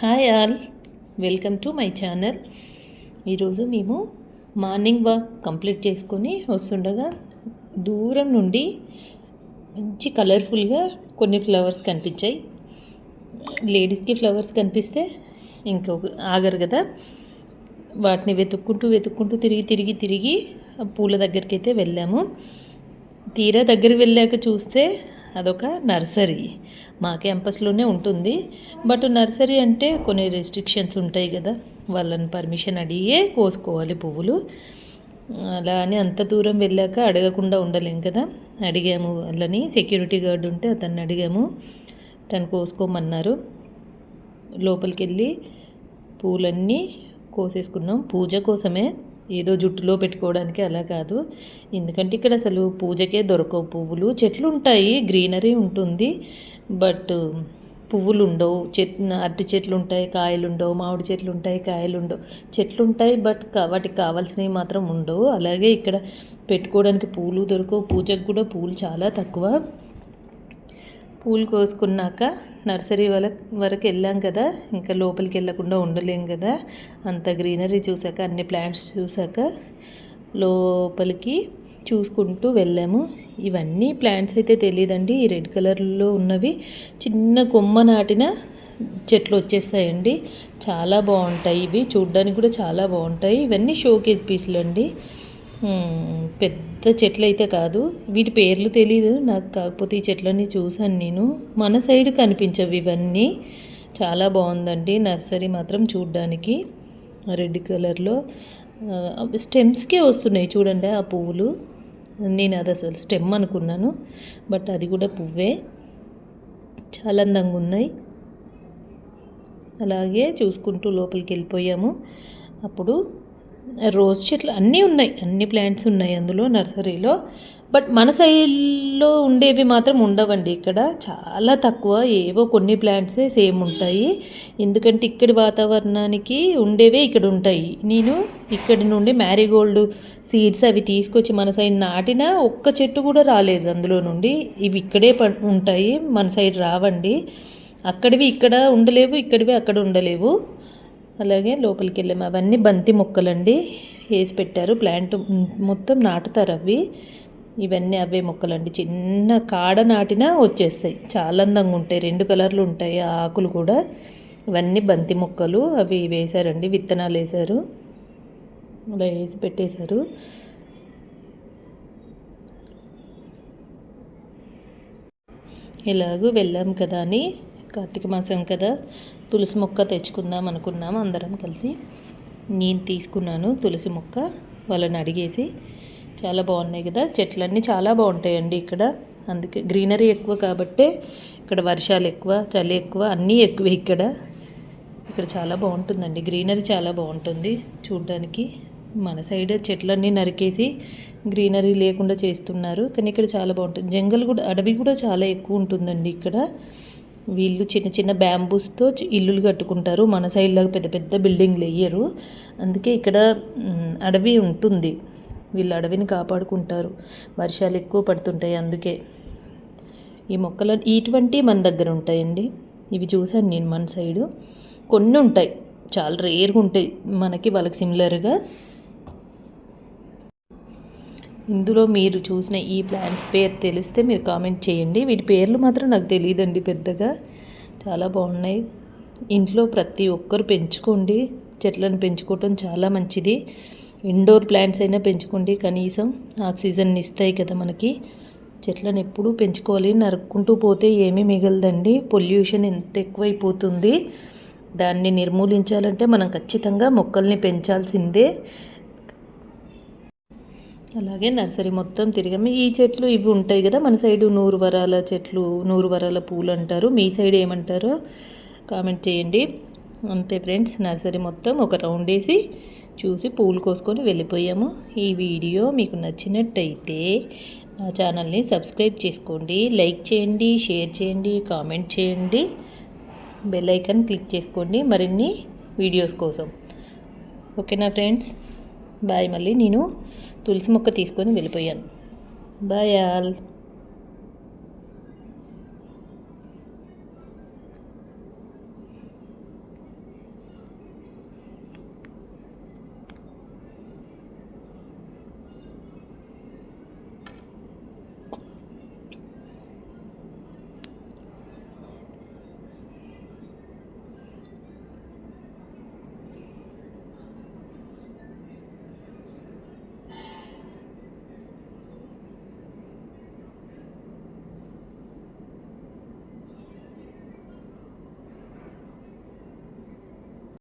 Hi all, welcome to my channel. ఈరోజు మేము morning walk complete చేసుకొని వస్తుండగా దూరం నుండి మంచి కలర్ఫుల్గా కొన్ని ఫ్లవర్స్ కనిపించాయి. లేడీస్కి ఫ్లవర్స్ కనిపిస్తే ఇంకొక ఆగరు కదా, వాటిని వెతుక్కుంటూ తిరిగి పూల దగ్గరికి అయితే వెళ్ళాము. తీరా దగ్గరికి వెళ్ళాక చూస్తే అదొక నర్సరీ. మా క్యాంపస్లోనే ఉంటుంది, బట్ నర్సరీ అంటే కొన్ని రెస్ట్రిక్షన్స్ ఉంటాయి కదా, వాళ్ళని పర్మిషన్ అడిగే కోసుకోవాలి పువ్వులు. అలా అని అంత దూరం వెళ్ళాక అడగకుండా ఉండలేం కదా. అడిగాము వాళ్ళని, సెక్యూరిటీ గార్డు ఉంటే అతన్ని అడిగాము, తను కోసుకోమన్నారు. లోపలికి వెళ్ళి పూలన్నీ కోసేసుకున్నాం. పూజ కోసమే, ఏదో జుట్టులో పెట్టుకోవడానికి అలా కాదు. ఎందుకంటే ఇక్కడ అసలు పూజకే దొరకవు పువ్వులు. చెట్లు ఉంటాయి, గ్రీనరీ ఉంటుంది, బట్ పువ్వులు ఉండవు. అరటి చెట్లు ఉంటాయి, కాయలు ఉండవు. మామిడి చెట్లు ఉంటాయి, కాయలు ఉండవు. చెట్లు ఉంటాయి, బట్ వాటికి కావాల్సినవి మాత్రం ఉండవు. అలాగే ఇక్కడ పెట్టుకోవడానికి పూలు దొరకవు. పూజకు కూడా పూలు చాలా తక్కువ. పూలు కోసుకున్నాక నర్సరీ వరకు వెళ్ళాం కదా, ఇంకా లోపలికి వెళ్ళకుండా ఉండలేం కదా. అంత గ్రీనరీ చూసాక, అన్ని ప్లాంట్స్ చూసాక లోపలికి చూసుకుంటూ వెళ్ళాము. ఇవన్నీ ప్లాంట్స్ అయితే తెలియదండి. ఈ రెడ్ కలర్లో ఉన్నవి చిన్న కొమ్మ నాటిన చెట్లు వచ్చేస్తాయండి. చాలా బాగుంటాయి. ఇవి చూడ్డానికి కూడా చాలా బాగుంటాయి. ఇవన్నీ షోకేస్ పీసులు అండి, పెద్ద చెట్లు అయితే కాదు. వీటి పేర్లు తెలీదు నాకు, కాకపోతే ఈ చెట్లన్నీ చూశాను నేను. మన సైడ్ కనిపించవు ఇవన్నీ. చాలా బాగుందండి నర్సరీ మాత్రం చూడ్డానికి. రెడ్ కలర్లో స్టెమ్స్కే వస్తున్నాయి చూడండి ఆ పువ్వులు. నేను అది అసలు స్టెమ్ అనుకున్నాను, బట్ అది కూడా పువ్వే. చాలా అందంగా ఉన్నాయి. అలాగే చూసుకుంటూ లోపలికి వెళ్ళిపోయాము. అప్పుడు రోజ్ చెట్లు అన్నీ ఉన్నాయి, అన్ని ప్లాంట్స్ ఉన్నాయి అందులో నర్సరీలో. బట్ మన సైడ్లో ఉండేవి మాత్రం ఉండవండి. ఇక్కడ చాలా తక్కువ, ఏవో కొన్ని ప్లాంట్సే సేమ్ ఉంటాయి. ఎందుకంటే ఇక్కడి వాతావరణానికి ఉండేవే ఇక్కడ ఉంటాయి. నేను ఇక్కడి నుండి మ్యారీగోల్డ్ సీడ్స్ అవి తీసుకొచ్చి మన సైడ్ నాటిన ఒక్క చెట్టు కూడా రాలేదు అందులో నుండి. ఇవి ఇక్కడే ఉంటాయి, మన సైడ్ రావండి. అక్కడివి ఇక్కడ ఉండలేవు, ఇక్కడివి అక్కడ ఉండలేవు. అలాగే లోపలికి వెళ్ళాము. అవన్నీ బంతి మొక్కలండి, వేసి పెట్టారు. ప్లాంట్ మొత్తం నాటుతారు అవి. ఇవన్నీ అవే మొక్కలండి. చిన్న కాడ నాటినా వచ్చేస్తాయి. చాలా అందంగా ఉంటాయి. 2 కలర్లు ఉంటాయి ఆ ఆకులు కూడా. ఇవన్నీ బంతి మొక్కలు. అవి వేశారండి, విత్తనాలు వేశారు, అలా వేసి పెట్టేశారు. ఇలాగూ వెళ్ళాం కదా అని, కార్తీక మాసం కదా, తులసి మొక్క తెచ్చుకుందాం అనుకున్నాము అందరం కలిసి. నేను తీసుకున్నాను తులసి మొక్క, వాళ్ళని అడిగేసి. చాలా బాగున్నాయి కదా, చెట్లన్నీ చాలా బాగుంటాయండి ఇక్కడ. అందుకే గ్రీనరీ ఎక్కువ కాబట్టే ఇక్కడ వర్షాలు ఎక్కువ, చలి ఎక్కువ, అన్నీ ఎక్కువే ఇక్కడ. ఇక్కడ చాలా బాగుంటుందండి, గ్రీనరీ చాలా బాగుంటుంది చూడ్డానికి. మన సైడ్ చెట్లన్నీ నరికేసి గ్రీనరీ లేకుండా చేస్తున్నారు, కానీ ఇక్కడ చాలా బాగుంటుంది. జంగల్ కూడా, అడవి కూడా చాలా ఎక్కువ ఉంటుందండి ఇక్కడ. వీళ్ళు చిన్న చిన్న బ్యాంబూస్తో ఇల్లులు కట్టుకుంటారు. మన సైడ్ లాగా పెద్ద పెద్ద బిల్డింగ్లు వేయరు. అందుకే ఇక్కడ అడవి ఉంటుంది. వీళ్ళు అడవిని కాపాడుకుంటారు. వర్షాలు ఎక్కువ పడుతుంటాయి అందుకే. ఈ మొక్కలు ఇటువంటి మన దగ్గర ఉంటాయండి. ఇవి చూసాను నేను మన సైడు. కొన్ని ఉంటాయి, చాలా రేర్గా ఉంటాయి మనకి, వాళ్ళకి సిమిలర్గా. ఇందులో మీరు చూసిన ఈ ప్లాంట్స్ పేరు తెలిస్తే మీరు కామెంట్ చేయండి. వీటి పేర్లు మాత్రం నాకు తెలియదండి పెద్దగా. చాలా బాగున్నాయి. ఇంట్లో ప్రతి ఒక్కరు పెంచుకోండి. చెట్లను పెంచుకోవటం చాలా మంచిది. ఇండోర్ ప్లాంట్స్ అయినా పెంచుకోండి, కనీసం ఆక్సిజన్ ఇస్తాయి కదా మనకి. చెట్లను ఎప్పుడూ పెంచుకోవాలి. నరుక్కుంటూ పోతే ఏమీ మిగలదండి. పొల్యూషన్ ఎంత ఎక్కువైపోతుంది. దాన్ని నిర్మూలించాలంటే మనం ఖచ్చితంగా మొక్కల్ని పెంచాల్సిందే. అలాగే నర్సరీ మొత్తం తిరిగాము. ఈ చెట్లు ఇవి ఉంటాయి కదా, మన సైడు 100 వరాల చెట్లు, 100 వరాల పూలు అంటారు. మీ సైడ్ ఏమంటారో కామెంట్ చేయండి. అంతే ఫ్రెండ్స్, నర్సరీ మొత్తం ఒక రౌండ్ వేసి చూసి పూలు కోసుకొని వెళ్ళిపోయాము. ఈ వీడియో మీకు నచ్చినట్టయితే నా ఛానల్ని సబ్స్క్రైబ్ చేసుకోండి, లైక్ చేయండి, షేర్ చేయండి, కామెంట్ చేయండి, బెల్ ఐకాన్ క్లిక్ చేసుకోండి మరిన్ని వీడియోస్ కోసం. ఓకేనా ఫ్రెండ్స్, బాయ్. మళ్ళీ నేను తులసి మొక్క తీసుకొని వెళ్ళిపోయాను. Bye all.